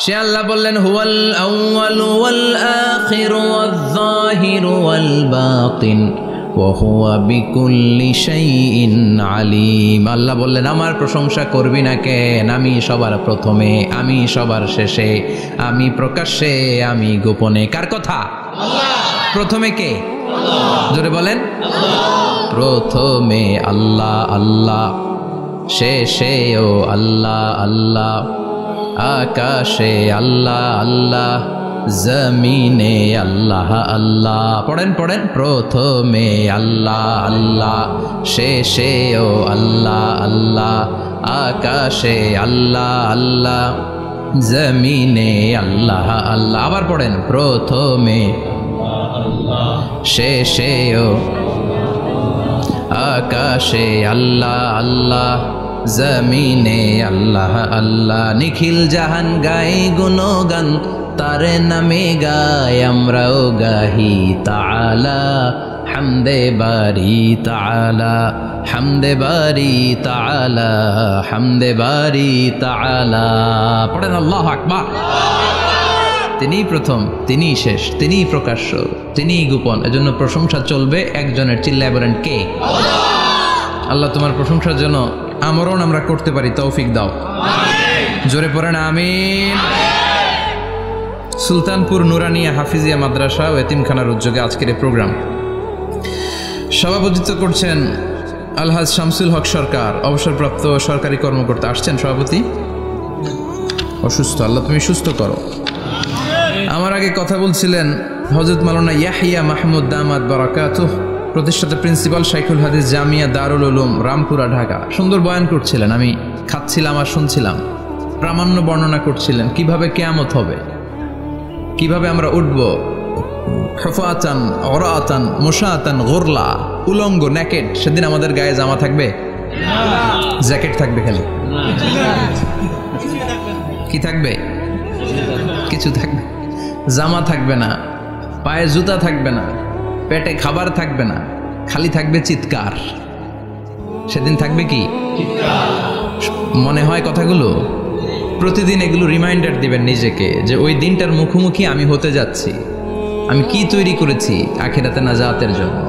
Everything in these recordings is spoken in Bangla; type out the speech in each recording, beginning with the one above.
সে আল্লাহ বললেন হুয়াল আউয়ালু ওয়াল আখিরু ওয়াল যাহিরু ওয়াল বাতিন ওয়া হুয়া বিকুল্লি শাইইন আলিম। আল্লাহ বললেন আমার প্রশংসা করবি না কেন? আমি সবার প্রথমে, আমি সবার শেষে, আমি প্রকাশ্যে, আমি গোপনে। কার কথা? আল্লাহ। প্রথমে কে? আল্লাহ। জোরে বলেন আল্লাহ। প্রথমে আল্লাহ আল্লাহ, শেষেও আল্লাহ আল্লাহ, আকাশে আল্লাহ আল্লাহ, জমিনে আল্লাহ আল্লাহ। পড়েন পড়েন, প্রথমে আল্লাহ আল্লাহ, শেষেও আল্লাহ আল্লাহ, আকাশে আল্লাহ আল্লাহ, জমিনে আল্লাহ আল্লাহ। আবার পড়েন, প্রথমে শেষেও আকাশে আল্লাহ আল্লাহ, জমিনে আল্লাহ আল্লাহ। নিখিল জাহান গাই গুণগান, তারে নামে গাই আমরাও গাহি তাআলা, হামদে বারি তাআলা, হামদে বারি তাআলা, হামদে বারি তাআলা। পড়েন আল্লাহু আকবার। তিনিই প্রথম, তিনিই শেষ, তিনিই প্রকাশ্য, তিনিই গোপন। এজন্য প্রশংসা চলবে একজনের। চিল্লায় বলেন কে? আল্লাহ তোমার প্রশংসার জন্য আমরণ আমরা করতে পারি, তৌফিক দাও। জোরে পড়েন আমিন। সুলতানপুর নুরানিয়া হাফিজিয়া মাদ্রাসা ও এতিমখানার উদ্যোগে আজকের এই প্রোগ্রাম সভাপতিত্ব করছেন আলহাজ শামসুল হক সরকার, অবসরপ্রাপ্ত সরকারি কর্মকর্তা। আসছেন সভাপতি? অসুস্থ, আল্লাহ তুমি সুস্থ করো। আমার আগে কথা বলছিলেন হযরত মাওলানা ইয়াহিয়া মাহমুদ দামাত বারাকাতুহ, প্রতিষ্ঠাতা প্রিন্সিপাল শাইখুল হাদিস জামিয়া দারুল উলুম রামপুরা ঢাকা। সুন্দর বয়ান করছিলেন, আমি খাচ্ছিলাম আর শুনছিলাম। প্রামাণ্য বর্ণনা করছিলেন কিভাবে কিয়ামত হবে, কিভাবে আমরা উঠব হুফাতান ওরাতান মুশাতান গুরলা, উলঙ্গ নেকেড। সেদিন আমাদের গায়ে জামা থাকবে? জ্যাকেট থাকবে খালি। কি থাকবে? কিছু থাকবে, জামা থাকবে না, পায়ে জুতা থাকবে না, পেটে খাবার থাকবে না, খালি থাকবে চিৎকার। সেদিন থাকবে কি? মনে হয় কথাগুলো প্রতিদিন এগুলো রিমাইন্ডার দিবেন নিজেকে যে ওই দিনটার মুখোমুখি আমি হতে যাচ্ছি। আমি কি তৈরি করেছি আখিরাতে নাজাতের জন্য।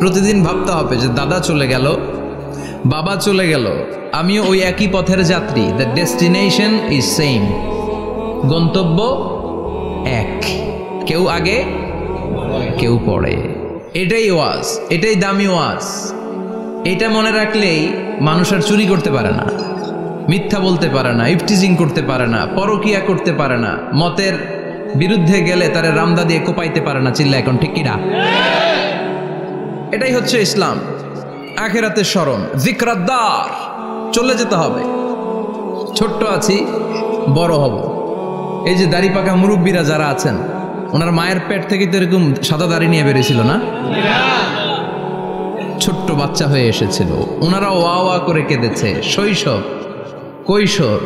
প্রতিদিন ভাবতে হবে যে দাদা চলে গেল, বাবা চলে গেল, আমিও ওই একই পথের যাত্রী। দ্য ডেস্টিনেশন ইজ সেম, গন্তব্য এক, কেউ আগে কেউ পড়ে। এটাই ওয়াজ, এটাই দামি ওয়াজ। এটা মনে রাখলেই মানুষ আর চুরি করতে পারে না, মিথ্যা বলতে পারে না, ইফটিজিং করতে পারে না, পরকিয়া করতে পারে না, মতের বিরুদ্ধে গেলে তারে রামদা দিয়ে কোপাইতে পারে না। চিল্লা এখন ঠিক কিনা? এটাই হচ্ছে ইসলাম। আখিরাতের স্মরণ, যিকরাদ্দার। চলে যেতে হবে। ছোট্ট আছি, বড় হব। এই যে দাড়ি পাকা মুরব্বীরা যারা আছেন, ওনার মায়ের পেট থেকে তো এরকম সাদা দাড়ি নিয়ে বেরিয়েছিল না? ছোট্ট বাচ্চা হয়ে এসেছিল, ওনারা ওয়া ওয়া করে কেঁদেছে। শৈশব, কৈশোর,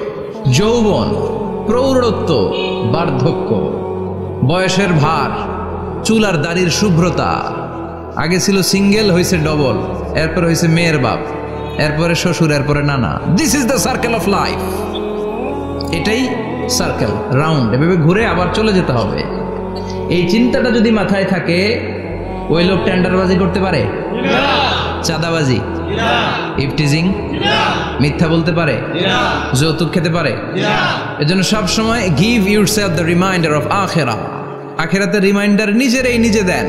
যৌবন, প্রৌঢ়ত্ব, বার্ধক্য, বয়সের ভার, চুল আর দাড়ির শুভ্রতা। আগে ছিল সিঙ্গেল, হয়েছে ডবল, এরপর হয়েছে মেয়ের বাপ, এরপরে শ্বশুর, এরপরে নানা। This is the circle of life. এটাই সার্কেল, রাউন্ড। এভাবে ঘুরে আবার চলে যেতে হবে। এই চিন্তাটা যদি মাথায় থাকে, ওই লোক টেন্ডারবাজি করতে পারে? চাঁদাবাজি, ইফটিজিং, মিথ্যা বলতে পারে? যৌতুক খেতে পারে? এজন্য সব সময় give yourself the reminder of আখিরা। আখিরাতের রিমাইন্ডার নিজেরাই নিজে দেন।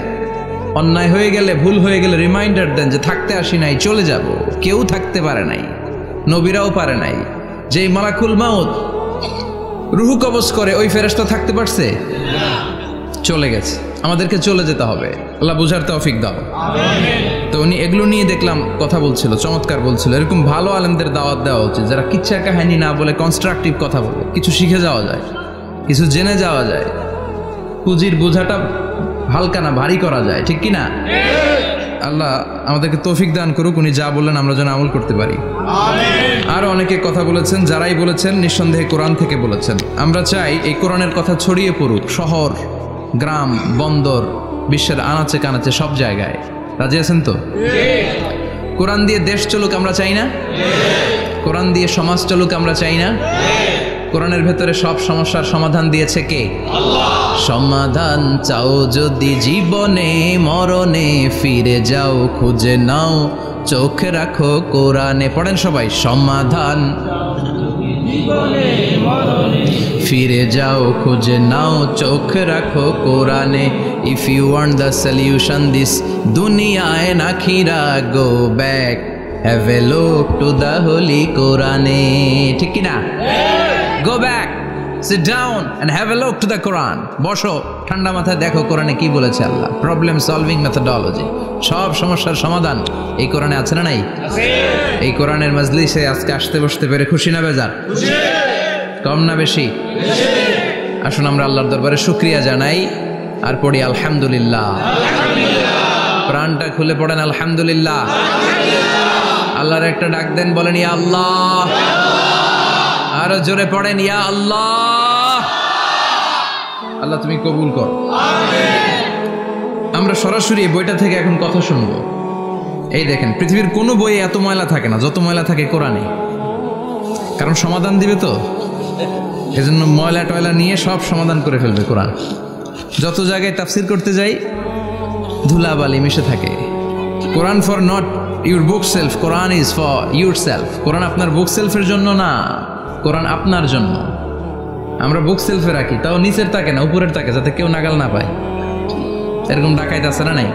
অন্যায় হয়ে গেলে, ভুল হয়ে গেলে রিমাইন্ডার দেন যে থাকতে আসি নাই, চলে যাব। কেউ থাকতে পারে নাই, নবীরাও পারে নাই। যেই মালাকুল মাউত রুহু কবজ করে, ওই ফেরেশতা থাকতে পারছে? চলে গেছে। আমাদেরকে চলে যেতে হবে। আল্লাহ বুঝার তৌফিক দাও। তো উনি এগুলো নিয়ে দেখলাম কথা বলছিল, চমৎকার বলছিল। এরকম ভালো আলেমদের দাওয়াত দেওয়া উচিত, যারা কিচ্ছা কাহিনী না বলে কনস্ট্রাকটিভ কথা বলে। কিছু শিখে যাওয়া যায়, কিছু জেনে যাওয়া যায়। পুঁজির বোঝাটা হালকা না, ভারী করা যায়, ঠিক কি না? আল্লাহ আমাদেরকে তৌফিক দান করুক। উনি যা বললেন আমরা যেন আমল করতে পারি। আরো অনেকে কথা বলেছেন, যারাই বলেছেন নিঃসন্দেহে কোরআন থেকে বলেছেন। আমরা চাই এই কোরআনের কথা ছড়িয়ে পড়ুক শহর, গ্রাম, বন্দর, বিশ্বের আনাচে কানাচে, সব জায়গায়। রাজি আছেন তো? কোরআন দিয়ে দেশ চলুক আমরা চাই না? কোরআন দিয়ে সমাজ চলুক আমরা চাই না? কোরআনের ভেতরে সব সমস্যার সমাধান দিয়েছে কে? আল্লাহ। সমাধান চাও যদি জীবনে মরণে, ফিরে যাও খুঁজে নাও চোখ রাখো কোরআনে। পড়েন সবাই, সমাধান ফিরে যাও খুঁজে নাও চোখ রাখো কোরআনে। If you want the solution this দুনিয়ায় না খিরা, go back have a look to the holy কোরআনে। ঠিক কি না? Go back, sit down and have a look to the Quran. বসো, ঠান্ডা মাথায় দেখো কোরআনে কি বলেছে আল্লাহ। প্রবলেম সলভিং মেথোডোলজি, সব সমস্যার সমাধান এই কোরআনে আছে না নাই? এই কোরআনের মজলিসে আজকে আসতে বসতে পেরে খুশি না বেজার? কম না বেশি? আসুন আমরা আল্লাহর দরবারে শুকরিয়া জানাই আর পড়ি আলহামদুলিল্লাহ। প্রাণটা খুলে পড়েন আলহামদুলিল্লাহ। আল্লাহর একটা ডাক দেন, বলেন ইয়া আল্লাহ। আরো জোরে পড়েন ইয়া আল্লাহ। আল্লাহ তুমি কবুল কর। আমরা সরাসরি এই বইটা থেকে এখন কথা শুনবো। এই দেখেন, পৃথিবীর কোনো বইয়ে এত ময়লা থাকে না যত ময়লা থাকে কোরআনে। কারণ সমাধান দিবে তো, এজন্য ময়লা টয়লা নিয়ে সব সমাধান করে ফেলবে কোরআন। যত জায়গায় তাফসির করতে যাই ধুলাবালি মিশে থাকে। Quran for not your bookshelf, Quran is for yourself. কোরআন আপনার বুক সেলফের জন্য না, কোরআন আপনার জন্য। আমরা বুক সেলফে রাখি, তাও নিচের থাকে না, উপরের থাকে, যাতে কেউ নাগাল না পায়। এরকম ডাকাইতে আছে না নাই?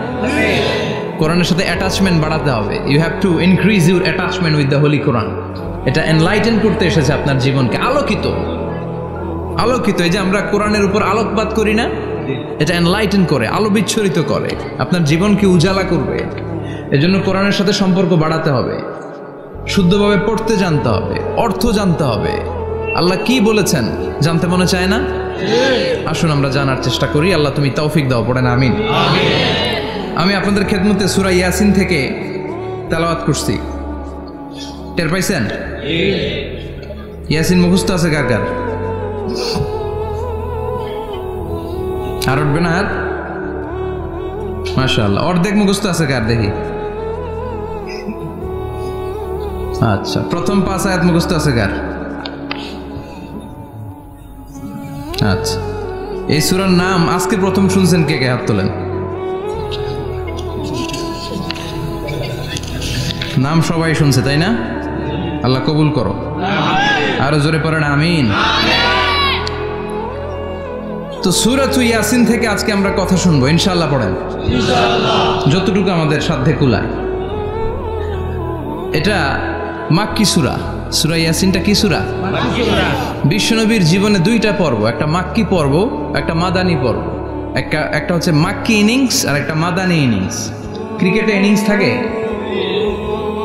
কোরআনের সাথে অ্যাটাচমেন্ট বাড়াতে হবে। You have to increase your attachment with the holy Quran. এটা এনলাইটেন করতে এসেছে আপনার জীবনকে, আলোকিত। এই যে আমরা কোরআনের উপর আলোকপাত করি না, এটা এনলাইটেন করে, আলো বিচ্ছুরিত করে, আপনার জীবনকে উজালা করবে। এজন্য কোরআনের সাথে সম্পর্ক বাড়াতে হবে, শুদ্ধভাবে পড়তে জানতে হবে, অর্থ জানতে হবে। আল্লাহ কি বলেছেন জানতে মনে চায় না? আসুন আমরা জানার চেষ্টা করি। আল্লাহ তুমি তৌফিক দাও, পড়েন আমিন। আমি আপনাদের খেদমতে সূরা ইয়াসিন থেকে তেলাওয়াত করছি, টের পাইছেন? ইয়াসিন মুখস্থ আছে কার কার? আর উঠবে না হাত? মাশাআল্লাহ। অর্ধেক মুখস্থ আছে কার দেখি? আচ্ছা, প্রথম 5 আয়াত মুখস্থ আছে কার? আচ্ছা, এই সূরার নাম আজকে প্রথম শুনছেন কে কে? হাত তোলেন। নাম সবাই শুনছে তাই না? আল্লাহ কবুল করো। আরো জোরে পড়েন আমিন। তো সূরাতুল ইয়াসিন থেকে আজকে আমরা কথা শুনবো ইনশাআল্লাহ। পড়েন ইনশাআল্লাহ, যতটুকু আমাদের সাধ্যে কুলায়। এটা মাক্কি সূরা। সূরা ইয়াসিনটা কি সূরা? মাক্কি সূরা। বিশ্বনবীর জীবনে 2টা পর্ব, একটা মাক্কি পর্ব, একটা মাদানী পর্ব। একটা হচ্ছে মাক্কি ইনিংস আর একটা মাদানী ইনিংস। ক্রিকেটে ইনিংস থাকে,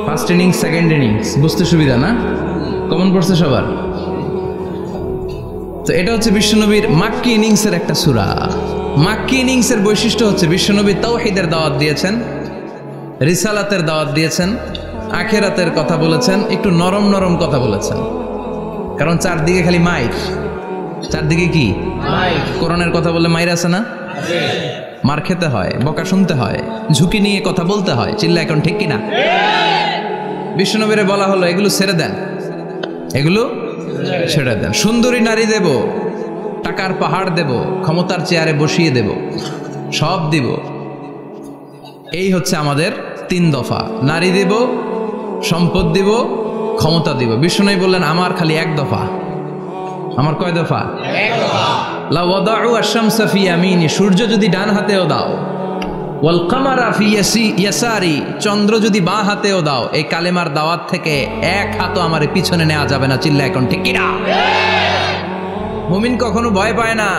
ফার্স্ট ইনিংস, সেকেন্ড ইনিংস, বুঝতে সুবিধা না? কমন পড়ছে সবার? তো এটা হচ্ছে বিশ্বনবীর মাক্কি ইনিংসের একটা সূরা। মাক্কি ইনিংসের বৈশিষ্ট্য হচ্ছে বিশ্বনবী তাওহীদের দাওয়াত দিয়েছেন, রিসালাতের দাওয়াত দিয়েছেন, আখিরাতের কথা বলেছেন, একটু নরম নরম কথা বলেছেন। কারণ চারদিকে খালি মাইর। চারদিকে কি কোরআনের কথা বললে মাইর আছে না? মার খেতে হয়, বকা শুনতে হয়, ঝুঁকি নিয়ে কথা বলতে হয়। চিল্লা এখন ঠিক কিনা? বিশ্বনবীরে বলা হলো এগুলো ছেড়ে দেন, এগুলো ছেড়ে দেন। সুন্দরী নারী দেব, টাকার পাহাড় দেব, ক্ষমতার চেয়ারে বসিয়ে দেব, সব দিব। এই হচ্ছে আমাদের 3 দফা। নারী দেব, সম্পদ দিব, ক্ষমতা দিব। বিষ্ণু বললেন আমার খালি 1 দফা। আমার কয় দফা? 1 দফা। লা ওয়াদাউ আশ-শামসা ফি ইয়ামিনি, সূর্য যদি ডান হাতেও দাও, ওয়াল কামারা ফি ইয়াসারি, চন্দ্র যদি বাঁ হাতেও দাও, এই কালেমার দাওয়াত থেকে 1 হাতও আমার পিছনে নেওয়া যাবে না। চিল্লা এখন ঠিক কিনা? মুমিন কখনো ভয় পায় না,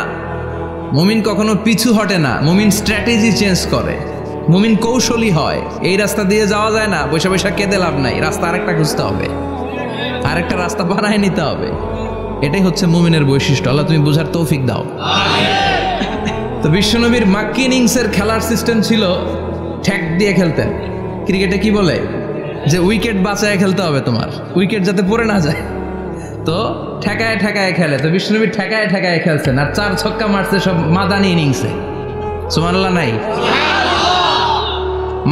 মুমিন কখনো পিছু হটে না, মুমিন স্ট্র্যাটেজি চেঞ্জ করে, মুমিন কৌশলী হয়। এই রাস্তা দিয়ে যাওয়া যায় না, বৈশা বৈশা কেঁদে লাভ নাই, রাস্তা আরেকটা খুঁজতে হবে, আরেকটা রাস্তা বানায় নিতে হবে। এটাই হচ্ছে মুমিনের বৈশিষ্ট্য। আল্লাহ তুমি বোঝার তৌফিক দাও। তো বিশ্বনবীর মাক্কি ইনিংসের খেলার সিস্টেম ছিল ঠ্যাক দিয়ে খেলতেন। ক্রিকেটে কি বলে যে উইকেট বাঁচায় খেলতে হবে, তোমার উইকেট যাতে পড়ে না যায়। তো ঠেকায় ঠেকায় খেলে। তো বিশ্বনবী ঠেকায় ঠেকায় খেলছেন, আর 4 ছক্কা মারছে সব মাদানী ইনিংসে। সুবহানাল্লাহ নাই?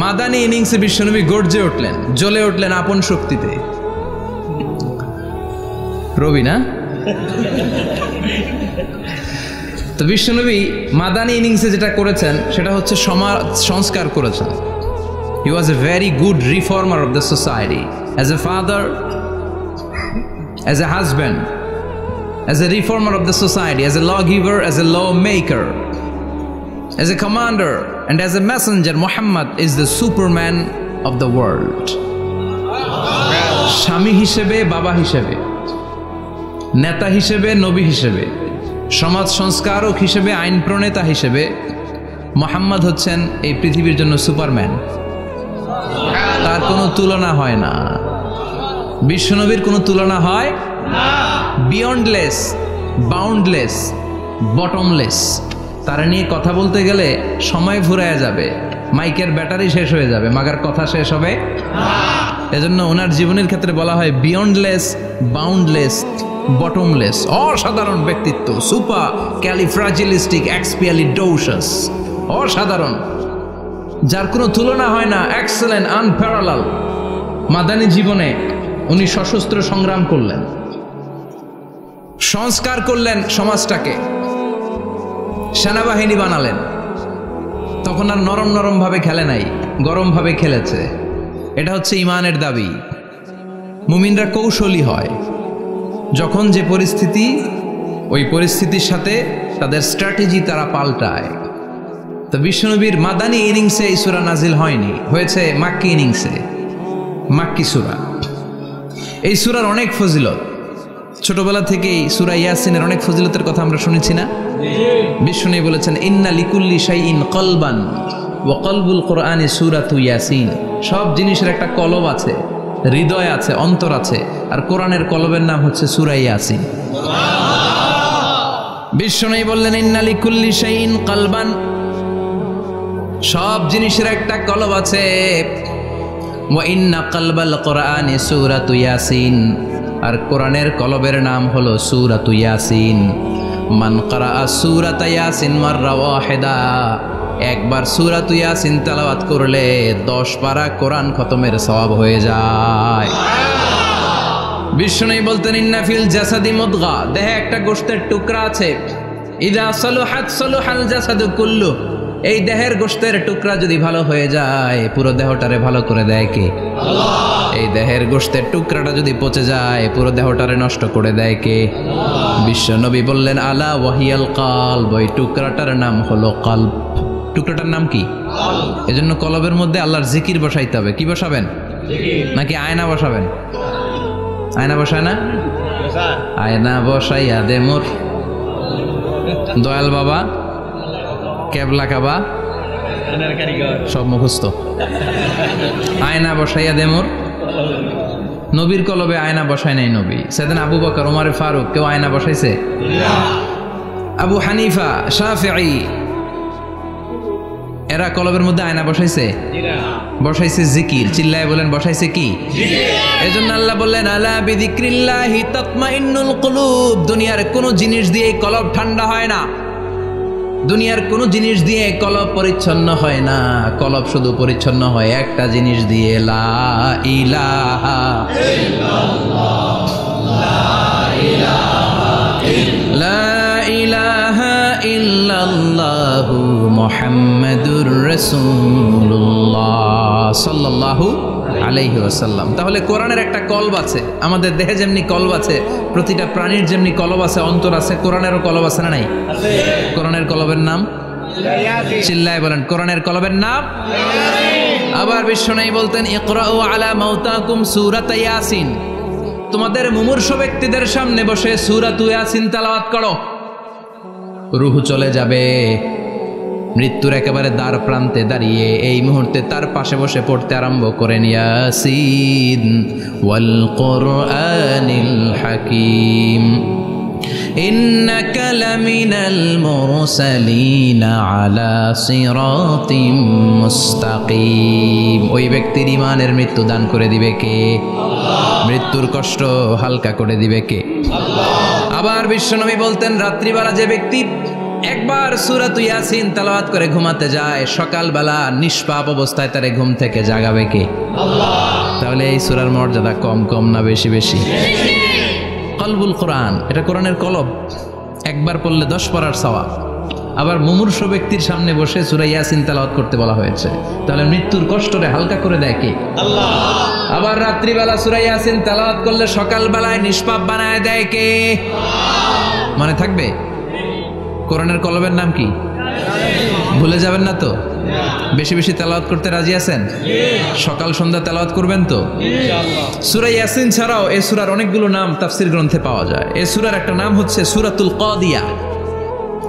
মাদানী ইনিংসে বিশ্বনবী গর্জে উঠলেন, জ্বলে উঠলেন আপন শক্তিতে। রবি না? তো বিশ্বনবী মাদানী ইনিংসে যেটা করেছেন সেটা হচ্ছে সমাজ সংস্কার করেছেন। He was a very good reformer of the society. As a father, as a husband, as a reformer of the society, as a lawgiver, as a lawmaker, as a commander, and as a messenger, Muhammad is the Superman of the world. স্বামী হিসেবে, বাবা হিসেবে, নেতা হিসেবে, নবী হিসেবে, সমাজ সংস্কারক হিসেবে, আইন প্রণেতা হিসেবে মুহাম্মদ হচ্ছেন এই পৃথিবীর জন্য সুপারম্যান। তার কোনো তুলনা হয় না, বিশ্বনবীর কোনো তুলনা হয় না। Beyondless, boundless, bottomless. তারা নিয়ে কথা বলতে গেলে সময় ফুরায় যাবে, মাইকের ব্যাটারি শেষ হয়ে যাবে, মাগার কথা শেষ হবে না। এজন্য ওনার জীবনের ক্ষেত্রে বলা হয় বিয়ন্ডলেস, বাউন্ডলেস, বটমলেস। অসাধারণ ব্যক্তিত্ব, সুপার ক্যালিফ্রাজিলিস্টিক এক্সপিয়ালিডোসাস, অসাধারণ, যার কোনো তুলনা হয় না, এক্সেলেন্ট, আনপ্যারালাল। মাদানী জীবনে উনি সশস্ত্র সংগ্রাম করলেন, সংস্কার করলেন সমাজটাকে, সেনাবাহিনী বানালেন। তখন আর নরম নরম ভাবে খেলে নাই, গরম ভাবে খেলেছে। এটা হচ্ছে ইমানের দাবি। মুমিনরা কৌশলী হয়, যখন যে পরিস্থিতি, ওই পরিস্থিতির সাথে তাদের স্ট্র্যাটেজি তারা পাল্টায়। তো বিশ্বনবীর মাদানী ইনিংসে এই সূরা নাজিল হয়নি, হয়েছে মাক্কি ইনিংসে, মাক্কি সূরা। এই সূরার অনেক ফজিলত, ছোটবেলা থেকেই সূরা ইয়াসিনের অনেক ফজিলতের কথা আমরা শুনেছি না? বিশ্বনবী বলেছেন ইন্না লিকুল্লি শাইইন কলবান ওয়া কলবুল কোরআনি সূরাতু ইয়াসিন। সব জিনিসের একটা কলব আছে, হৃদয় আছে, অন্তর আছে, আর কোরআনের কলবের নাম হচ্ছে সূরা ইয়াসিন। বিশ্বনবী বললেন ইন্না লিকুল্লি শাইইন কলবান, সব জিনিসের একটা কলব আছে। ওয়া ইন্না কলবাল কোরআনি সূরাতু ইয়াসিন, আর কোরআনের কলবের নাম হলো সূরাতু ইয়াসিন। মান ক্বারাআ সূরাতা ইয়াসিন মাররা ওয়াহিদা, একবার সূরাতু ইয়াসিন তেলাওয়াত করলে 10 পারা কোরআন খতমের সওয়াব হয়ে যায়। বিশ্বনবী বলতেন ইন্না ফিল জাসাদি মুদগা, দেহে একটা গোশতের টুকরা আছে, ইযা সালুহাত সালুহাল জাসাদু কুল্লু, এই দেহের গোশতের টুকরা যদি ভালো হয়ে যায় পুরো দেহটারে ভালো করে দেয় কে? আল্লাহ। এই দেহের গোশতের টুকরাটা যদি পচে যায় পুরো দেহটারে নষ্ট করে দেয় কে? আল্লাহ। বিশ্বনবী বললেন আলা ওয়াহিয়াল কলব, ওই টুকরাটার নাম হলো কলব। টুকরাটার নাম কি? কলব। এজন্য কলবের মধ্যে আল্লাহর জিকির বসাইতে হবে। কি বসাবেন? জিকির। নাকি আয়না বসাবেন? আয়না বসায় না? আয়না বসাইয়া দে মোর দয়াল বাবা, কেবলা কাবা, সব মুখস্থ। আয়না বসাইয়া দে মোর, নবীর কলবে আয়না বসায় নাই নবী। সেদিন আবু বকর, ওমর ফারুক, কেউ আয়না বসাইছে? আবু হানিফা, শাফিঈ, এরা কলবের মধ্যে আয়না বসাইছে? বসাইছে জিকির। চিল্লায় বলেন বসাইছে কি? এজন্য আল্লাহ বললেন আলা বিযিক্রিল্লাহি তাতমাইন্নুল কুলুব। দুনিয়ার কোনো জিনিস দিয়ে কলব ঠান্ডা হয় না, দুনিয়ার কোনো জিনিস দিয়ে কলব পরিচ্ছন্ন হয় না। কলব শুধু পরিচ্ছন্ন হয় একটা জিনিস দিয়ে, লা ইলাহা ইল্লাল্লাহ, লা ইলাহা ইল্লাল্লাহু মুহাম্মাদুর রাসূলুল্লাহ সাল্লাল্লাহু আলাইহি ওয়াসাল্লাম। তাহলে কোরআনের একটা কলব আছে, আমাদের দেহে যেমনি কলব আছে, প্রতিটা প্রাণীর যেমনি কলব আছে, অন্তর আছে, কোরআনেরও কলব আছে না নাই? কোরআনের কলবের নাম? চিল্লায় বলেন কোরআনের কলবের নাম? আবার বিশ্বনবী বলতেন ইকরাউ আলা মাউতাকুম সূরাতা ইয়াসিন, তোমাদের মুমূর্ষু ব্যক্তিদের সামনে বসে সূরাতু ইয়াসিন তেলাওয়াত করো। রূহ চলে যাবে, মৃত্যুর একেবারে দ্বার প্রান্তে দাঁড়িয়ে এই মুহূর্তে তার পাশে বসে পড়তে আরম্ভ করেন ইয়াসিন ওয়াল কুরআনিল হাকীম ইন্নাকা লামিনাল মুরসালিনা আলা সিরাতিম মুস্তাকিম। ওই ব্যক্তির ঈমানের মৃত্যু দান করে দিবে কে? আল্লাহ। মৃত্যুর কষ্ট হালকা করে দিবে কে? আল্লাহ। আবার বিশ্বনবী বলতেন রাত্রিবেলা যে ব্যক্তি একবার সূরাতু ইয়াসিন তেলাওয়াত করে ঘুমাতে যায়, সকালবেলা নিষ্পাপ অবস্থায় তারে ঘুম থেকে জাগাবে কে? আল্লাহ। তাহলে এই সূরার মর্যাদা কম কম না বেশি বেশি? কলবুল কোরআন, এটা কোরআনের কলব, একবার পড়লে 10 পড়ার সওয়াব। আবার মুমূর্ষ ব্যক্তির সামনে বসে সূরা ইয়াসিন তেলাওয়াত করতে বলা হয়েছে, তাহলে মৃত্যুর কষ্টরে হালকা করে দেয় কে? আল্লাহ। আবার রাত্রিবেলা সূরা ইয়াসিন তেলাওয়াত করলে সকালবেলায় নিষ্পাপ বানায় দেয় কে? মনে থাকবে? কোরআনের কলবের নাম কি? ভুলে যাবেন না তো? বেশি বেশি তেলাওয়াত করতে রাজি আছেন? সকাল সন্ধ্যা তেলাওয়াত করবেন তো ইনশাআল্লাহ। সূরা ইয়াসিন ছাড়াও এই সূরার অনেকগুলো নাম তাফসীর গ্রন্থে পাওয়া যায়। এই সূরার একটা নাম হচ্ছে সূরাতুল কাদিয়া,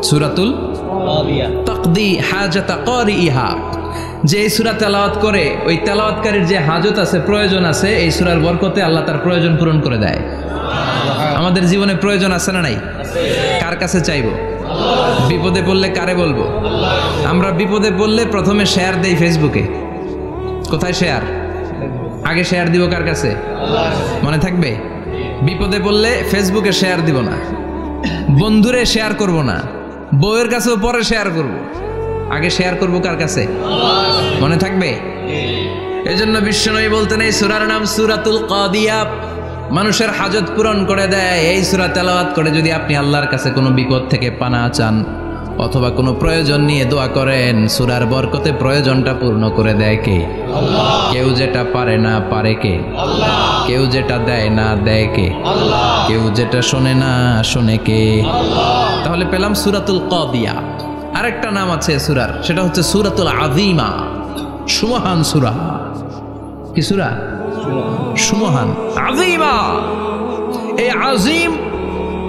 সূরাতুল কাদিয়া, তাকদি হাজাতা কারিহা। যে এই সূরা তেলাওয়াত করে ওই তেলাওয়াতকারীর যে হাজত আছে, প্রয়োজন আছে, এই সূরার বরকতে আল্লাহ তার প্রয়োজন পূরণ করে দেয়। আমাদের জীবনে প্রয়োজন আছে না নাই? কার কাছে চাইবো? বিপদে পড়লে কারে বলবো? আমরা বিপদে পড়লে প্রথমে শেয়ার দেই ফেসবুকে। কোথায় শেয়ার? আগে শেয়ার দিব কার কাছে? মনে থাকবে? বিপদে পড়লে ফেসবুকে শেয়ার দিব না, বন্ধুরে শেয়ার করব না, বউয়ের কাছেও পরে শেয়ার করব, আগে শেয়ার করব কার কাছে? মনে থাকবে? এজন্য বিশ্বনবী বলতেন এই সূরার নাম সূরাতুল কাদিয়া, মানুষের হাজত পূরণ করে দেয়। এই সূরা তেলাওয়াত করে যদি আপনি আল্লাহর কাছে কোনো বিপদ থেকে পানা চান অথবা কোনো প্রয়োজন নিয়ে দোয়া করেন, সূরার বরকতে প্রয়োজনটা পূর্ণ করে দেয় কে? আল্লাহ। কেউ যেটা পারে না পারে কে? আল্লাহ। কেউ যেটা দেয় না দেয় কে? আল্লাহ। কেউ যেটা শোনে না শোনে কে? আল্লাহ। তাহলে পেলাম সূরাতুল কাদিয়া। আরেকটা নাম আছে সূরার, সেটা হচ্ছে সূরাতুল আযীমা, সুমহান সূরা। কি সূরা? সুমহান, আযীমা। এই আযীম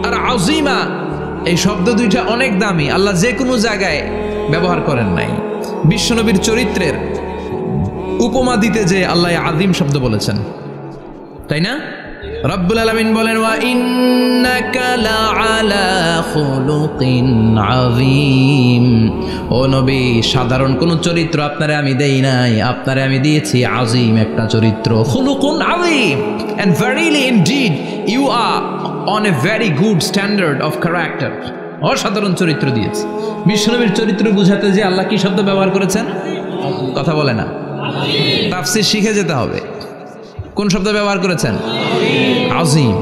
আর আযীমা এই শব্দ দুইটা অনেক দামি, আল্লাহ যে কোনো জায়গায় ব্যবহার করেন নাই। বিশ্বনবীর চরিত্রের উপমা দিতে যে আল্লাহ আযীম শব্দ বলেছেন, তাই না? রব্বুল আলামিন বলেন ওয়া ইন্নাকা লাআলা খুলুকিন আযীম। ও নবী, সাধারণ কোন চরিত্র আপনারে আমি দেই নাই, আপনারে আমি দিয়েছি আযীম একটা চরিত্র, খুলুকুন আযীম। And verily indeed you are on a very good standard of character. অসাধারণ চরিত্র দিয়েছি। বিশ্বনবীর চরিত্র বুঝাতে যে আল্লাহ কি শব্দ ব্যবহার করেছেন? কথা বলে না, তাফসীর শিখে যেতে হবে। কোন শব্দ ব্যবহার করেছেন? আযীম।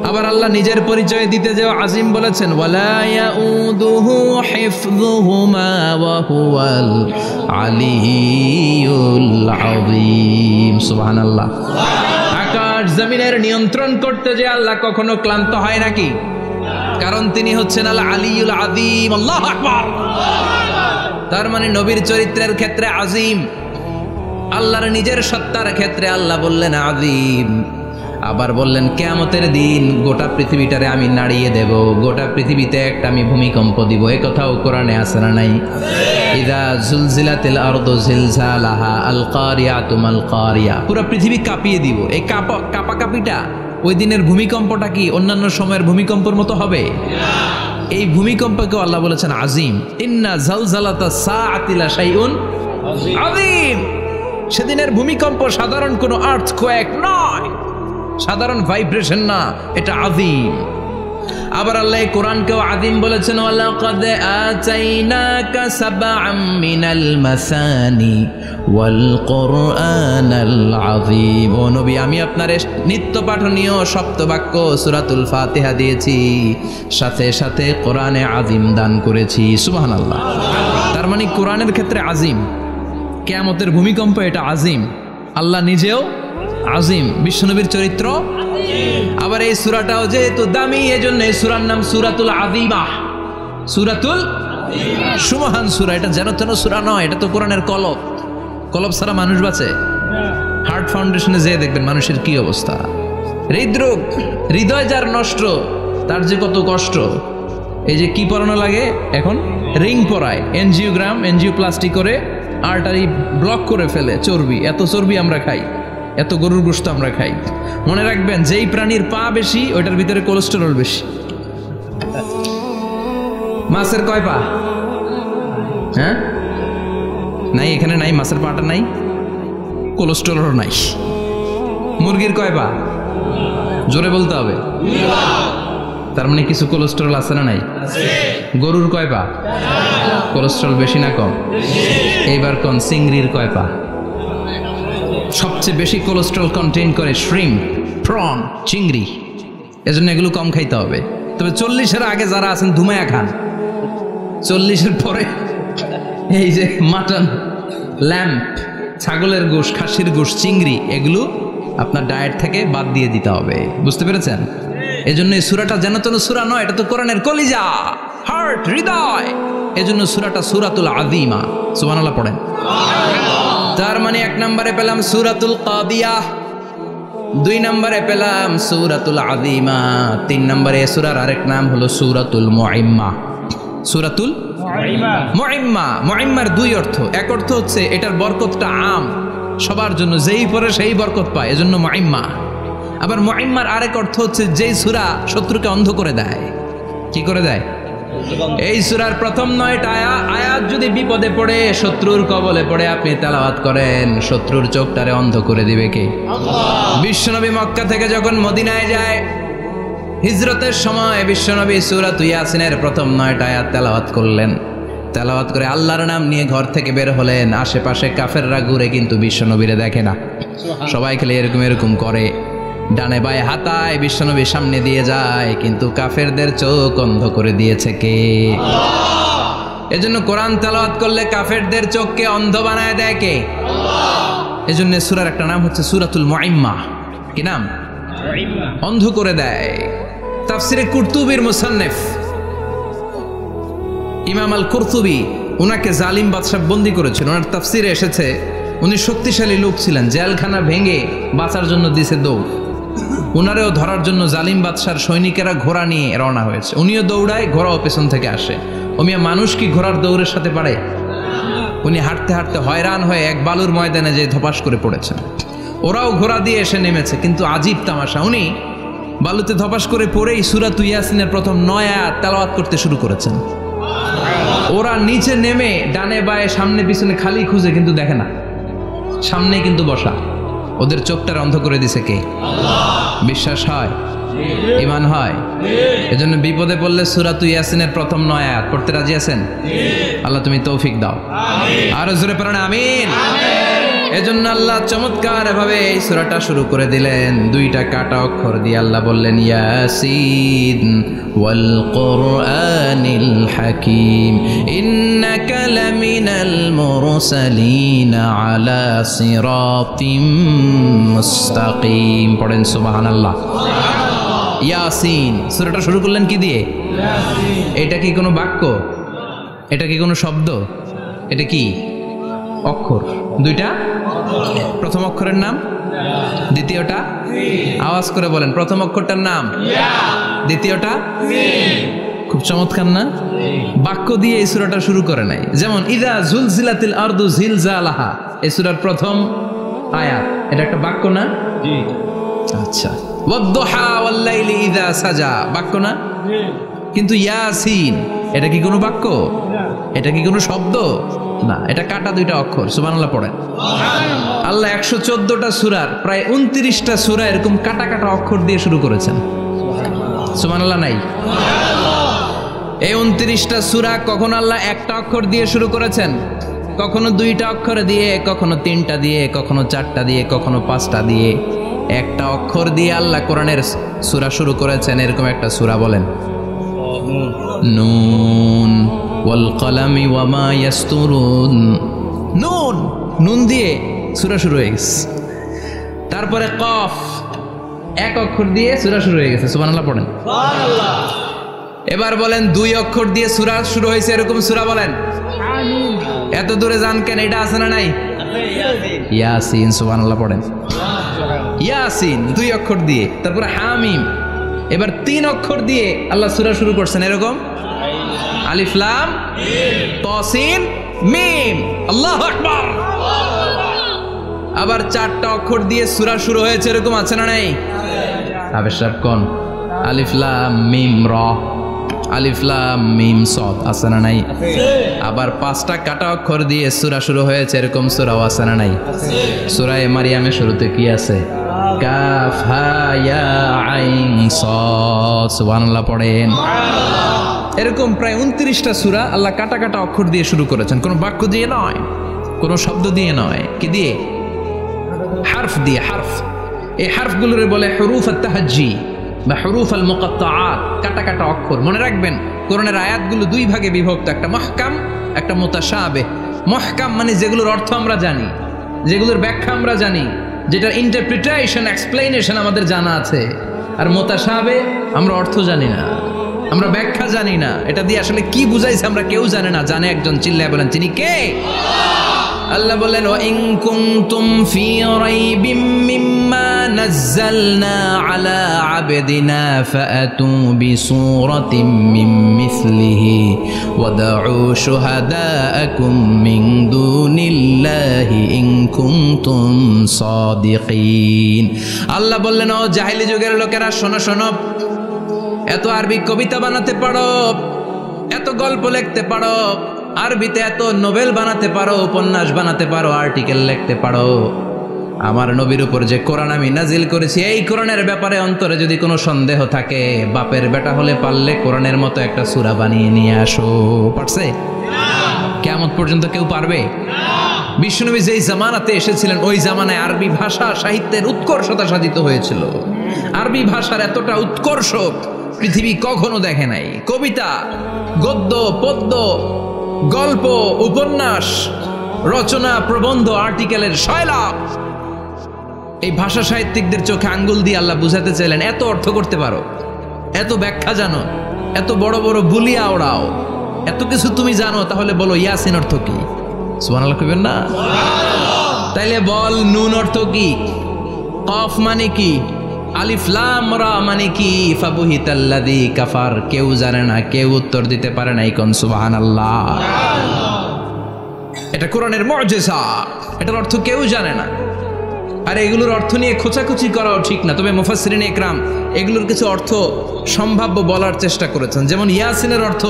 আবার আল্লাহ নিজের পরিচয় দিতে যে আযীম বলেছেন, ওয়ালা ইয়াউদুহু হিফযুহুমা ওয়া হুয়াল আলিয়্যুল আযীম। সুবহানাল্লাহ। আকাশ জমিনের নিয়ন্ত্রণ করতে যে আল্লাহ কখনো ক্লান্ত হয় নাকি? কারণ তিনি হচ্ছেন আল আলিয়্যুল আযীম। আল্লাহু আকবার। তার মানে নবীর চরিত্রের ক্ষেত্রে আযীম, আল্লাহর নিজের সত্তার ক্ষেত্রে আল্লাহ বললেন আযীম। আবার বললেন কিয়ামতের দিন গোটা পৃথিবীটারে আমি নাড়িয়ে দেব, গোটা পৃথিবীতে একটা আমি ভূমিকম্প দিব। এই কথাও কোরআনে আছে না নাই? ইযা জুলজিলাতিল আরদু জিলজালাহা আল কারিয়াতু মাল কারিয়া। পুরো পৃথিবী কাঁপিয়ে দিব। এই কাঁপাকাঁপিটা ওই দিনের ভূমিকম্পটা কি অন্যান্য সময়ের ভূমিকম্পের মতো হবে? এই ভূমিকম্পকে আল্লাহ বলেছেন আযীম। ইন্না জালজালাতাস সাআতি লা শাইউন আযীম। সেদিনের ভূমিকম্প সাধারণ কোনো আর্থকোয়েক নয়, সাধারণ ভাইব্রেশন না, এটা আযীম। আবার আল্লাহ কোরআনকেও আযীম বলেছেন, ওয়ালাকাদ আতাইনাকা সাবআম মিনাল মাসানি ওয়াল কুরআনাল আযীম। ও নবী, আমি আপনারে নিত্য পাঠনীয় সপ্তবাক্য সূরাতুল ফাতিহা দিয়েছি, সাথে সাথে কোরআনে আযীম দান করেছি। সুবহানাল্লাহ। তার মানে কোরআনের ক্ষেত্রে আযীম, কিয়ামতের ভূমিকম্প এটা আযীম, আল্লাহ নিজেও আযীম, বিশ্বনবীর চরিত্র। আবার এই সূরাটাও যেহেতু দামি, এজন্য এই সূরার নাম সূরাতুল আযীমা, সূরাতুল সুমহান সূরা। এটা যেন তেন সূরা নয়, এটা তো কোরআনের কলব। কলব ছাড়া মানুষ বাঁচে? হার্ট ফাউন্ডেশনে যেয়ে দেখবেন মানুষের কি অবস্থা। হৃদরোগ, হৃদয় যার নষ্ট, তার যে কত কষ্ট। এই যে কি পরানো লাগে এখন? রিং পরায়, এনজিওগ্রাম, এনজিওপ্লাস্টি করে আর্টারি ব্লক করে ফেলে। চর্বি, এত চর্বি আমরা খাই, এত গরুর গোশত আমরা খাই। মনে রাখবেন, যেই প্রাণীর পা বেশি ওইটার ভিতরে কোলেস্টেরল বেশি। মাছের কয় পা? হ্যাঁ, নাই, এখানে নাই, মাছের পাটা নাই, কোলেস্টেরল নাই। মুরগির কয় পা? জোরে বলতে হবে। তার মানে কিছু কোলেস্টেরল আছে না নাই? গরুর কয় পা? কোলেস্টেরল বেশি না কম? এইবার কোন চিংড়ির কয় পা? সবচেয়ে বেশি কোলেস্টেরল কন্টেইন করে শ্রিম্প, প্রন, চিংড়ি। এজন্য এগুলো কম খাইতে হবে। তবে 40-এর আগে যারা আছেন ধুমায়া খান, 40-এর পরে এই যে মাটন, ল্যাম্প, ছাগলের গোশ, খাসির গোশ, চিংড়ি, এগুলো আপনার ডায়েট থেকে বাদ দিয়ে দিতে হবে। বুঝতে পেরেছেন? এজন্য এই সূরাটা যেন তেন সূরা নয়, এটা তো কোরআনের কলিজা, হার্ট, হৃদয়। এজন্য সূরাটা সূরাতুল আযীমা। সুবহানাল্লাহ পড়েন। তার মানে 1 নম্বরে পেলাম সূরাতুল কাদিয়াহ, 2 নম্বরে পেলাম সূরাতুল আযীমা, 3 নম্বরে সূরার আরেক নাম হলো সূরাতুল মুইম্মা। সূরাতুল মুইম্মা। মুইম্মার 2 অর্থ। এক অর্থ হচ্ছে এটার বরকতটা আম, সবার জন্য, যেই পড়ে সেই বরকত পায়, এজন্য মুইম্মা। আবার মুইম্মার আরেক অর্থ হচ্ছে যেই সূরা শত্রুকে অন্ধ করে দেয়। কি করে দেয়? এই সূরার প্রথম 9টা আয়াত যদি বিপদে পড়ে, শত্রুর কবলে পড়ে আপনি তেলাওয়াত করেন, শত্রুর চোখটারে অন্ধ করে দিবে কে? আল্লাহ। বিশ্বনবী মক্কা থেকে যখন মদিনায় যায়, হিজরতের সময় বিশ্বনবী সূরাতুল ইয়াসিনের প্রথম 9টা আয়াত তেলাওয়াত করলেন। তেলাওয়াত করে আল্লাহর নাম নিয়ে ঘর থেকে বের হলেন। আশেপাশে কাফেররা ঘুরে কিন্তু বিশ্বনবীরে দেখে না, সবাই খেলে এরকম এরকম করে, ডানে বায়ে হাতায় বিশ্বনবীর সামনে দিয়ে যায়, কিন্তু কাফেরদের চোখ অন্ধ করে দিয়েছে কে? আল্লাহ। এজন্য কোরআন তেলাওয়াত করলে কাফেরদের চোখকে অন্ধ বানায় দেয় কে? আল্লাহ। এজন্য সূরার একটা নাম হচ্ছে সূরাতুল মুইম্মা। কি নাম? মুইম্মা। অন্ধ করে দেয়। তাফসিরে কুরতুবীর মুসান্নিফ ইমাম আল কুরতুবী, ওনাকে জালিম বাদশা বন্দী করেছিল। ওনার তাফসিরে এসেছে উনি শক্তিশালী লোক ছিলেন, জেলখানা ভেঙে বাঁচার জন্য দিছে দৌড়। উনারেও ধরার জন্য জালিম বাদশার সৈনিকেরা ঘোড়া নিয়ে রওনা হয়েছে। উনিও দৌড়ায়, ঘোড়াও পেছন থেকে আসে। ওমিয়া মানুষ কি ঘোড়ার দৌড়ের সাথে পারে? উনি হাঁটতে হাঁটতে হয়রান হয়ে এক বালুর ময়দানে যে ধপাস করে পড়েছেন। ওরাও ঘোড়া দিয়ে এসে নেমেছে, কিন্তু আজীব তামাশা, উনি বালুতে ধপাস করে পড়েই সূরাতুল ইয়াসিনের প্রথম 9 আয়াত তেলাওয়াত করতে শুরু করেছেন। ওরা নিচে নেমে ডানে বায়ে সামনে পিছনে খালি খুঁজে, কিন্তু দেখে না, সামনে কিন্তু বসা। ওদের চোখটার অন্ধ করে দিছে কে? আল্লাহ। বিশ্বাস হয়? ঈমান হয়? এজন্য বিপদে পড়লে সূরাতুল ইয়াসিনের প্রথম 9 আয়াত পড়তে রাজি আছেন? আল্লাহ তুমি তৌফিক দাও। আরো জোরে পড়েন আমিন। এজন্য আল্লাহ চমৎকার ভাবে এই সূরাটা শুরু করে দিলেন। 2টা কাটা অক্ষর দিয়ে আল্লাহ বললেন ইয়াসিন ওয়াল কুরআনিল হাকীম ইন্নাকা লামিনাল মুরসালিন আলা সিরাতিম মুস্তাকিম। পড়েন সুবহানাল্লাহ। ইয়াসিন সূরাটা শুরু করলেন কি দিয়ে? ইয়াসিন। এটা কি কোনো বাক্য? এটা কি কোনো শব্দ? এটা কি অক্ষর? 2টা। প্রথম অক্ষরের নাম, দ্বিতীয়টা আওয়াজ করে বলেন, প্রথম অক্ষরটার নাম, দ্বিতীয়টা। খুব চমৎকার না? বাক্য দিয়ে এই সূরাটা শুরু করে নাই। যেমন ইযা জুলজিলাতিল আরদু জিলজালাহা, এই সূরার প্রথম আয়াত, এটা একটা বাক্য না? জি। আচ্ছা। ওয়াদ-দুহা ওয়াল-লাইলি ইযা সাজা, বাক্য না? কিন্তু ইয়াসিন এটা কি কোনো বাক্য? এটা কি কোনো শব্দ? না, এটা কাটা 2টা অক্ষর। সুবহানাল্লাহ পড়েন। আল্লাহ 114টা সূরার প্রায় 29টা সূরা এরকম কাটা কাটা অক্ষর দিয়ে শুরু করেছেন। সুবহানাল্লাহ নাই? এই 29টা সূরা কখনো আল্লাহ একটা অক্ষর দিয়ে শুরু করেছেন, কখনো 2টা অক্ষর দিয়ে, কখনো 3টা দিয়ে, কখনো 4টা দিয়ে, কখনো 5টা দিয়ে। একটা অক্ষর দিয়ে আল্লাহ কোরআনের সূরা শুরু করেছেন। এরকম একটা সূরা বলেন, নুন ওয়াল কলামি ওয়া মা ইয়াসতুরুন। নুন, নুন দিয়ে সূরা শুরু হয়ে গেছে। তারপরে কফ, এক অক্ষর দিয়ে সূরা শুরু হয়ে গেছে। সুবহানাল্লাহ পড়েন। সুবহানাল্লাহ। এবার বলেন 2 অক্ষর দিয়ে সূরা শুরু হয়েছে এরকম সূরা বলেন। আমিন। এত দূরে যান কেন? এটা আছে না নাই? ইয়াসিন। সুবহানাল্লাহ পড়েন। ইয়াসিন 2 অক্ষর দিয়ে। তারপরে হামিম। এবার 3 অক্ষর দিয়ে আল্লাহ সূরা শুরু করছেন এরকম, আলিফ লাম তা সিন মিম। আল্লাহু আকবার। আবার 4টা অক্ষর দিয়ে সূরা শুরু হয়েছে এরকম আছে না নাই? আবেশাব কোন? আলিফ লাম মিম রা, আলিফ লাম মিম সাদ আছে না নাই? আবার 5টা কাটা অক্ষর দিয়ে সূরা শুরু হয়েছে এরকম সূরাও আছে না নাই? সূরা মারিয়ামের শুরুতে কি আছে? কাফ হা ইয়া আইন সাদ। সুবহানাল্লাহ পড়েন। এরকম প্রায় 29টা সূরা আল্লাহ কাটা কাটা অক্ষর দিয়ে শুরু করেছেন। কোনো বাক্য দিয়ে নয়, কোনো শব্দ দিয়ে নয়। কি দিয়ে? হারফ দিয়ে। হারফ। এই হারফগুলোরে বলে হুরুফ আত-তাহাজ্জি। বা হুরুফ আল মুকাত্তাআত, কাটা কাটা অক্ষর। মনে রাখবেন কোরআনের আয়াতগুলো দুই ভাগে বিভক্ত, একটা মুহকাম, একটা মুতাশাবিহ। মুহকাম মানে যেগুলোর অর্থ আমরা জানি, যেগুলোর ব্যাখ্যা আমরা জানি, যেটার ইন্টারপ্রিটেশন, এক্সপ্লেনেশন আমাদের জানা আছে। আর মুতাশাবিহ আমরা অর্থ জানি না, আমরা ব্যাখ্যা জানি না, এটা দিয়ে আসলে কি বুঝাইছে আমরা কেউ জানে না। জানে একজন, চিল্লায় বলেন তিনি কে? আল্লাহ বলেন ওয়া ইন কুনতুম ফি রাইবিম মিম্মা নাযালনা আলা আবদিনা ফাআতু বিসূরাতিন মিন মিসলিহি ওয়াদউ শুহাদাআকুম মিন দুনিল্লাহি ইন কুনতুম সাদিকিন। আল্লাহ বললেন ও জাহেলি যুগের লোকেরা, শোনো শোনো, এত আরবি কবিতা বানাতে পারো, এত গল্প লিখতে পারো, আরবিতে এত নোবেল বানাতে পারো, উপন্যাস বানাতে পারো, আর্টিকেল লিখতে পারো, আমার নবীর উপর যে কোরআন আমি নাজিল করেছি এই কোরআনের ব্যাপারে অন্তরে যদি কোনো সন্দেহ থাকে, বাপের বেটা হলে পারলে কোরআনের মতো একটা সূরা বানিয়ে নিয়ে আসো। পারছে? কিয়ামত পর্যন্ত কেউ পারবে? বিশ্বনবী যেই জামানাতে এসেছিলেন ওই জামানায় আরবি ভাষা সাহিত্যের উৎকর্ষতা সাধিত হয়েছিল। আরবি ভাষার এতটা উৎকর্ষ পৃথিবী কখনো দেখে নাই। কবিতা, গদ্য, পদ্য, গল্প, উপন্যাস, রচনা, প্রবন্ধ, আর্টিকেলের সয়লাভ। এই ভাষা সাহিত্যিকদের চোখে আঙ্গুল দিয়ে আল্লাহ বুঝাতে চাইলেন, এত অর্থ করতে পারো, এত ব্যাখ্যা জানো, এত বড় বড় বুলিয়া ওড়াও, এত কিছু তুমি জানো, তাহলে বলো ইয়াসিন অর্থ কি? সুবহানাল্লাহ কইবেন না? তাইলে বল নুন অর্থ কি, কফ মানে কি, আলিফ লাম রা মানে কি? ফাবুহিতাল্লাযী কাফার। কেউ জানে না, কেউ উত্তর দিতে পারে না। কোন সুবহানাল্লাহ। এটা কোরআনের মুজিজা, এটার অর্থ কেউ জানে না। আর এগুলোর অর্থ নিয়ে খোঁচাখুচি করাও ঠিক না। তবে মুফাসসিরিনে ইকরাম এগুলোর কিছু অর্থ সম্ভাব্য বলার চেষ্টা করেছেন। যেমন ইয়াসিনের অর্থ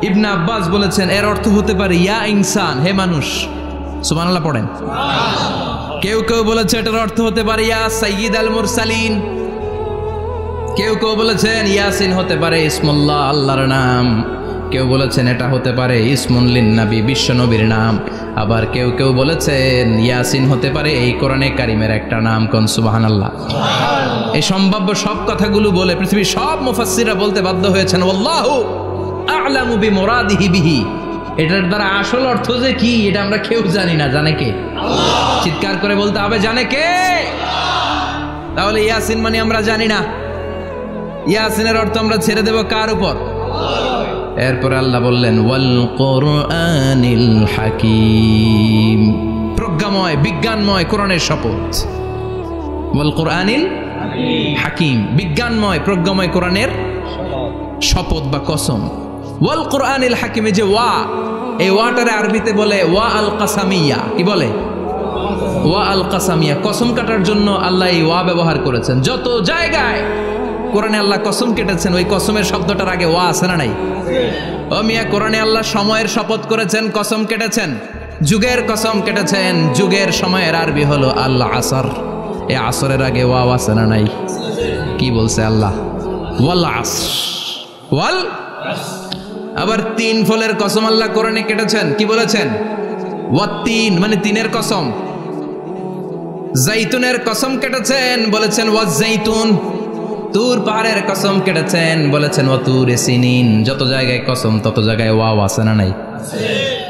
ইবনে আব্বাস বলেছেন এর অর্থ হতে পারে ইয়া ইনসান, হে মানুষ। সুবহানাল্লাহ পড়েন। কেউ কেউ বলেছে এটার অর্থ হতে পারে ইয়া সাইয়্যিদ আল মুরসালিন। কেউ কেউ বলেছেন ইয়াসিন হতে পারে ইসমুল্লাহ, আল্লাহর নাম। কেউ বলেছেন এটা হতে পারে ইসমুন লিন নবী, বিশ্ব নবীর নাম। আবার কেউ কেউ বলেছেন ইয়াসিন হতে পারে এই কোরআনে কারিমের একটা নাম। কোন সুবহানাল্লাহ। এই সম্ভাব্য সব কথাগুলো বলে পৃথিবীর সব মুফাসসিররা বলতে বাধ্য হয়েছেন আল্লাহু আ'লামু বিমুরাদিহি বিহি। এটার দ্বারা আসল অর্থ যে কি এটা আমরা কেউ জানি না। জানে কে? আল্লাহ। চিৎকার করে বলতে হবে, জানে কে? তাহলে ইয়াসিন মানে আমরা জানি না। ইয়াসিনের অর্থ আমরা ছেড়ে দেব কার উপর? এরপরে আল্লাহ বললেন ওয়াল কোরআনিল হাকিম, প্রজ্ঞাময় বিজ্ঞানময় কোরআনের শপথ। ওয়াল কোরআনিল হাকিম, বিজ্ঞানময় প্রজ্ঞাময় কোরআনের শপথ বা কসম। ওয়াল কোরআনিল হাকিমে যে ওয়া, এই ওয়াটারে আরবিতে বলে ওয়া আল কাসামিয়া। কি বলে? ওয়া আল কাসামিয়া। কসম কাটার জন্য আল্লাহ এই ওয়া ব্যবহার করেছেন। যত জায়গায় কোরআনে আল্লাহ কসম কেটেছেন ওই কসমের শব্দটার আগে ওয়া আছে না নাই? ও মিয়া, কোরআনে আল্লাহ সময়ের শপথ করেছেন, কসম কেটেছেন, যুগের কসম কেটেছেন। যুগের সময়ের আরবি হলো আল্লাহ আসর। এই আসরের আগে ওয়া আছে না নাই? কি বলছে আল্লাহ? ওয়াল আসর, ওয়াল। আবার তিন ফলের কসম আল্লাহ কোরআনে কেটেছেন। কি বলেছেন? ওয়াত্তিন মানে তিনের কসম। জাইতুনের কসম কেটেছেন, বলেছেন ওয়াজ জাইতুন। তুর পাহাড়ের কসম কেটেছেন, বলেছেন ওয়াতুরে সিনিন। যত জায়গায় কসম তত জায়গায় ওয়াও আছে না নাই?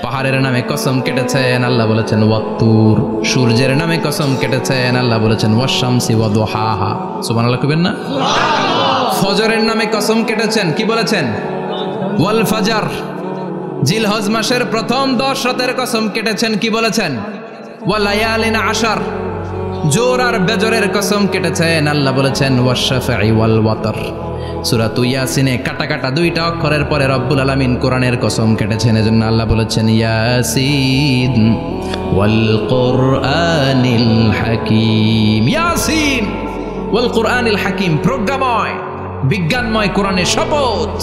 পাহাড়ের নামে কসম কেটেছেন, আল্লাহ বলেছেন ওয়াতুর। সূর্যের নামে কসম কেটেছেন, আল্লাহ বলেছেন ওয়াশ-শামসি ওয়া দুহাহা। সুবহানাল্লাহ কইবেন না? ফজরের নামে কসম কেটেছেন। কি বলেছেন? ওয়াল ফাজর। জিলহজ মাসের প্রথম 10 রাতের কসম কেটেছেন। কি বলেছেন? ওয়া লায়ালিন আশর। জোর আর বেজরের কসম কেটেছেন, আল্লাহ বলেছেন ওয়াশ-শাফঈ ওয়াল ওয়াতর। সূরা ইয়াসিনে কাটা কাটা দুইটা অক্ষরের পরে রব্বুল আলামিন কোরআনের কসম কেটেছেন। এজন্য আল্লাহ বলেছেন ইয়াসিন ওয়াল কোরআনিল হাকিম। ইয়াসিন ওয়াল কোরআনিল হাকিম, প্রজ্ঞাময় বিজ্ঞানময় কোরআনের শপথ।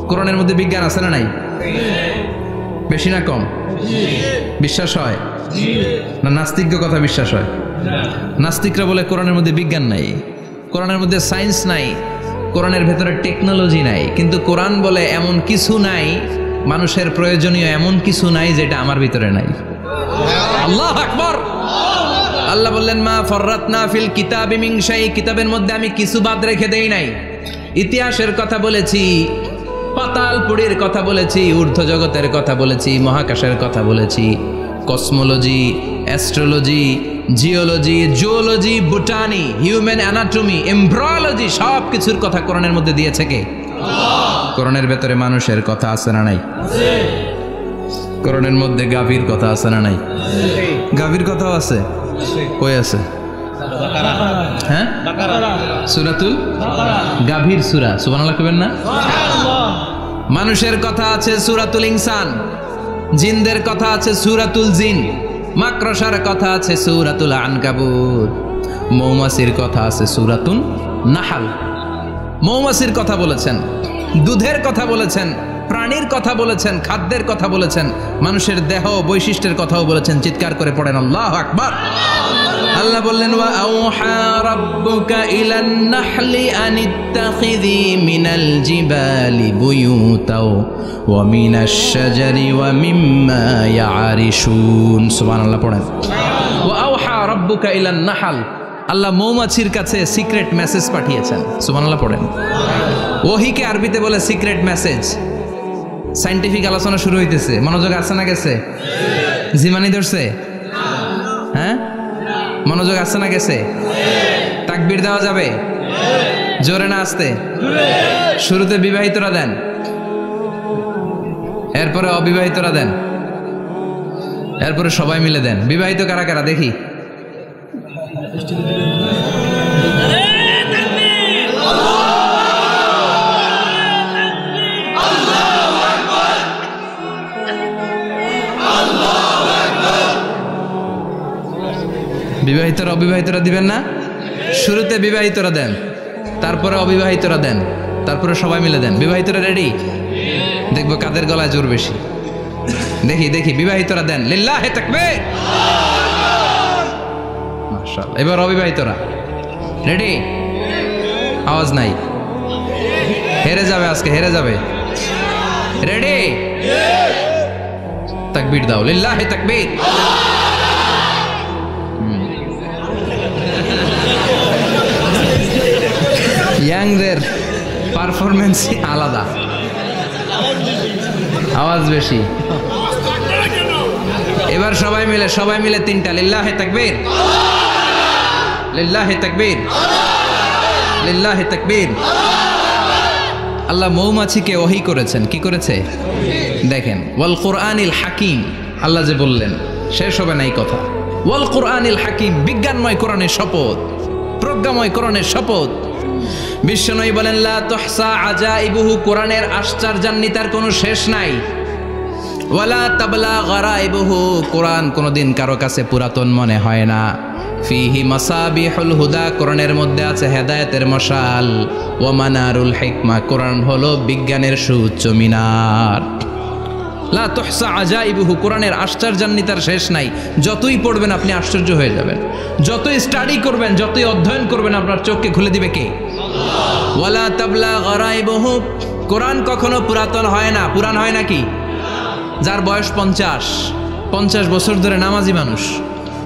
কোরআনের মধ্যে বিজ্ঞান আছে না নাই? বেশি না কম? বিশ্বাস হয় না? নাস্তিকদের কথা বিশ্বাস হয়? নাস্তিকরা বলে কোরআনের মধ্যে বিজ্ঞান নাই, কোরআনের মধ্যে সায়েন্স নাই, কোরআনের ভেতরে টেকনোলজি নাই। কিন্তু কোরআন বলে এমন কিছু নাই, মানুষের প্রয়োজনীয় এমন কিছু নাই যেটা আমার ভিতরে নাই। আল্লাহু আকবার, আল্লাহ বললেন মা ফররাতনা ফিল কিতাবি মিন শাই, কিতাবের মধ্যে আমি কিছু বাদ রেখে দেই নাই। ইতিহাসের কথা বলেছি, পাতালপুরীর কথা বলেছি, ঊর্ধ্ব জগতের কথা বলেছি, মহাকাশের কথা বলেছি, cosmology, astrology, geology, zoology, botany, human anatomy, embryology, সব কিছুর কথা কোরআনের মধ্যে দিয়েছে কে? কোরআনের ভেতরে মানুষের কথা আছে না নাই? কোরআনের মধ্যে গাভীর কথা আছে না নাই? গাভীর কথাও আছে। কই আছে? হ্যাঁ, সূরাতুল গাভীর সূরা, সুবহানাল্লাহ কইবেন না? মানুষের কথা আছে সূরাতুল ইনসান, জিনদের কথা আছে সূরাতুল জিন, মাকড়সার কথা আছে সূরাতুল আনকাবুত, মৌমাছির কথা আছে সূরাতুন নাহাল। মৌমাছির কথা বলেছেন, দুধের কথা বলেছেন, প্রাণীর কথা বলেছেন, খাদ্যের কথা বলেছেন, মানুষের দেহ বৈশিষ্ট্যের কথাও বলেছেন। চিৎকার করে পড়েন আল্লাহু আকবার। আল্লাহ বললেন ওয়া আওহা রাব্বুকা ইলান নাহলি আনিত্তাখিযি মিনাল জিবালি বুয়ুতাও ওয়া মিনাশ শাজারি ওয়া মিম্মা ইয়ারিশুন। সুবহানাল্লাহ পড়েন। ওয়া আওহা রাব্বুকা ইলান নাহল, আল্লাহ মৌমাছির কাছে সিক্রেট মেসেজ পাঠিয়েছেন। সুবহানাল্লাহ পড়েন। ওহীকে আরবিতে বলে সিক্রেট মেসেজ। সায়েন্টিফিক আলোচনা শুরু হইতেছে, মনোযোগ আছে না গেছে? জিমানি ধরছে? হ্যাঁ, মনোযোগ আছে না গেছে? তাকবীর দেওয়া যাবে? জোরে না আসতে? শুরুতে বিবাহিতরা দেন, এরপরে অবিবাহিতরা দেন, এরপরে সবাই মিলে দেন। বিবাহিত কারা কারা দেখি? বিবাহিতরা অবিবাহিতরা দিবেন না? শুরুতে বিবাহিতরা দেন, তারপরে অবিবাহিতরা দেন, তারপরে সবাই মিলে দেন। বিবাহিতরা রেডি? দেখবো কাদের গলায় জোর বেশি। দেখি দেখি, বিবাহিতরা দেন, লিল্লাহি তাকবীর। মাশাআল্লাহ। এবার অবিবাহিতরা রেডি? আওয়াজ নাই, হেরে যাবে আজকে, হেরে যাবে। রেডি? তাকবীর দাও, লিল্লাহি তাকবীর। ইয়াংদের পারফরমেন্স আলাদা, আওয়াজ বেশি। এবার সবাই মিলে তিনটা, লিল্লাহি তাকবীর, লিল্লাহি তাকবীর, লিল্লাহি তাকবীর। আল্লাহ মৌমাছিকে ওহী করেছেন। কি করেছে দেখেন, ওয়াল কুরআনিল হাকিম, আল্লাহ যে বললেন শেষ হবে না এই কথা। ওয়াল কুরআনিল হাকিম, বিজ্ঞানময় কোরআনের শপথ, প্রজ্ঞাময় কোরআনের শপথ। বিশ্বনবী বলেন লা তুহসা আজাইবুহু, কোরআনের আশ্চর্যান্বিতার কোনো শেষ নাই। ওয়ালা তাবলা গারাইবুহু, কোরআন কোনোদিন কারো কাছে পুরাতন মনে হয় না। ফিহি মাসাবিহুল হুদা, কোরআনের মধ্যে আছে হেদায়েতের মশাল। ওয়া মানারুল হিকমা, কোরআন হলো বিজ্ঞানের সুউচ্চ মিনার। লা তুহসা আজাইবুহু, কোরআনের আশ্চর্যান্বিতার শেষ নাই। যতই পড়বেন আপনি আশ্চর্য হয়ে যাবেন, যতই স্টাডি করবেন, যতই অধ্যয়ন করবেন, আপনার চোখকে খুলে দিবে কে? ওয়ালা তাবলা গারাইবুহু, কোরআন কখনো পুরাতন হয় না। পুরান হয় নাকি? যার বয়স 50 বছর ধরে নামাজি মানুষ,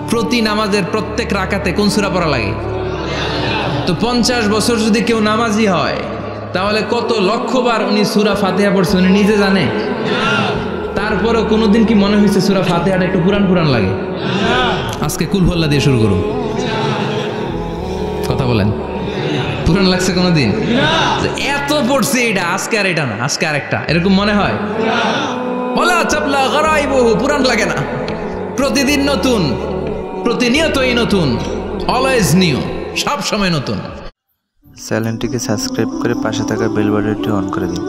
প্রতি নামাজের প্রত্যেক রাকাতে কোন সূরা পড়া লাগে? তো 50 বছর যদি কেউ নামাজি হয়, তাহলে কত লক্ষবার উনি সূরা ফাতিহা পড়ছে উনি নিজে জানে? তারপরেও কোনোদিন কি মনে হয়েছে সূরা ফাতিহাটা একটু পুরান লাগে? আজকে কুল হল্লা দিয়ে শুরু করুন, কথা বলেন। পুরান লাগছে কোনোদিন? এত পড়ছে এটা, আজকে আর এটা না, আজকে আরেকটা, এরকম মনে হয়? ওয়ালা চাবলা গারাইবুহু, পুরান লাগে না। প্রতিদিন নতুন, প্রতিনিয়তই নতুন, অলওয়েজ নিউ, সব সময় নতুন। চ্যানেলটিকে সাবস্ক্রাইব করে পাশে থাকা বেল বাটনটি অন করে দিন।